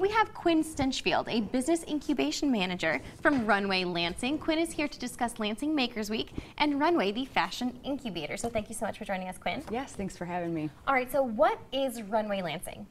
We have Quin Stinchfield, a business incubation manager from Runway Lansing. Quin is here to discuss Lansing Makers Week and Runway, the fashion incubator. So thank you so much for joining us, Quin. Yes, thanks for having me. All right, so what is Runway Lansing?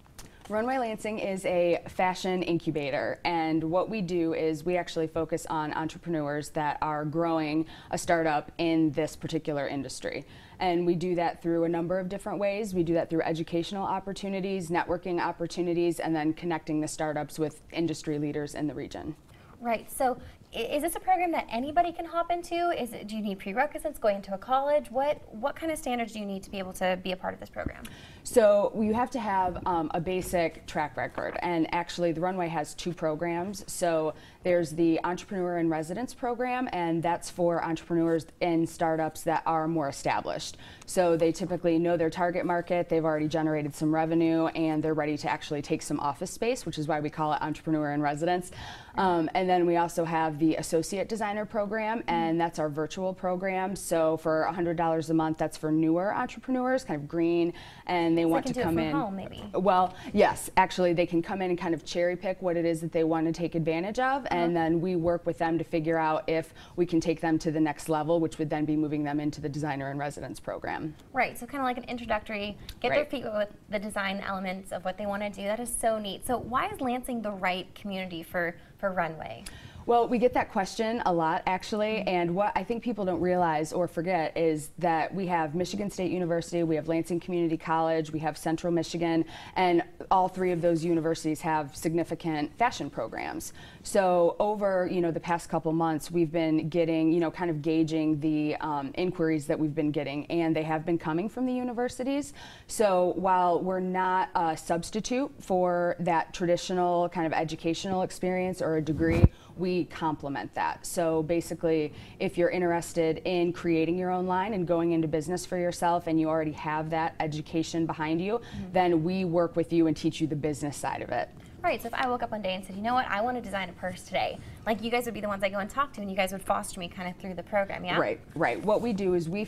Runway Lansing is a fashion incubator, and what we do is we actually focus on entrepreneurs that are growing a startup in this particular industry. And we do that through a number of different ways. We do that through educational opportunities, networking opportunities, and then connecting the startups with industry leaders in the region. Right, so is this a program that anybody can hop into? Do you need prerequisites going into a college? What kind of standards do you need to be able to be a part of this program? So you have to have a basic track record, and actually the Runway has two programs. So there's the Entrepreneur in Residence program, and that's for entrepreneurs in startups that are more established. So they typically know their target market, they've already generated some revenue, and they're ready to actually take some office space, which is why we call it Entrepreneur in Residence. And then we also have the Associate Designer program, and that's our virtual program. So for $100 a month, that's for newer entrepreneurs, kind of green, and they want to come in. Home, maybe. Well, yes, actually they can come in and kind of cherry pick what it is that they want to take advantage of, and then we work with them to figure out if we can take them to the next level, which would then be moving them into the Designer in Residence program. Right, so kind of like an introductory, get their feet with the design elements of what they want to do. That is so neat. So why is Lansing the right community for Runway? Well, we get that question a lot, actually, and what I think people don't realize or forget is that we have Michigan State University, we have Lansing Community College, we have Central Michigan, and all three of those universities have significant fashion programs. So over, the past couple months, we've been getting, kind of gauging the inquiries that we've been getting, and they have been coming from the universities. So while we're not a substitute for that traditional kind of educational experience or a degree, we complement that. So basically, if you're interested in creating your own line and going into business for yourself and you already have that education behind you, then we work with you and teach you the business side of it. Right, so if I woke up one day and said, you know what, I want to design a purse today, like you guys would be the ones I go and talk to, and you guys would foster me kind of through the program, yeah? Right. What we do is we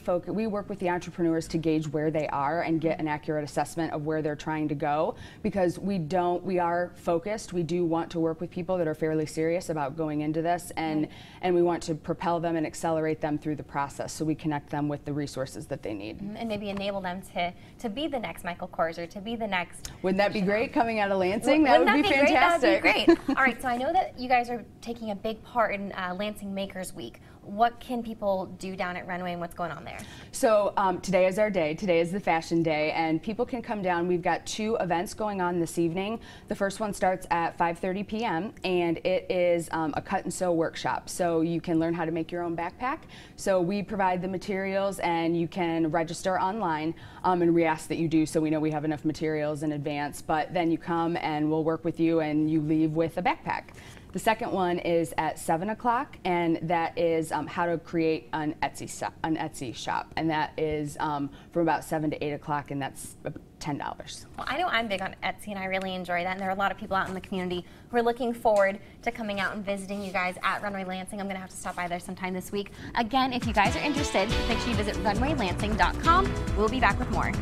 work with the entrepreneurs to gauge where they are and get an accurate assessment of where they're trying to go, because we are focused. We do want to work with people that are fairly serious about going into this, and we want to propel them and accelerate them through the process, so we connect them with the resources that they need. And maybe enable them to be the next Michael Kors, or to be the next... Wouldn't that be great coming out of Lansing? That would be fantastic. That would be great. All right, so I know that you guys are taking a big part in Lansing Makers Week. What can people do down at Runway, and what's going on there? So today is our day. Today is the fashion day, and people can come down. We've got two events going on this evening. The first one starts at 5:30 p.m. and it is a cut and sew workshop. So you can learn how to make your own backpack. So we provide the materials, and you can register online, and we ask that you do, so we know we have enough materials in advance. But then you come and we'll work with you, and you leave with a backpack. The second one is at 7 o'clock, and that is how to create an Etsy shop, and that is from about 7 to 8 o'clock, and that's $10. Well, I know I'm big on Etsy, and I really enjoy that, and there are a lot of people out in the community who are looking forward to coming out and visiting you guys at Runway Lansing. I'm going to have to stop by there sometime this week. Again, if you guys are interested, make sure you visit runwaylansing.com. We'll be back with more.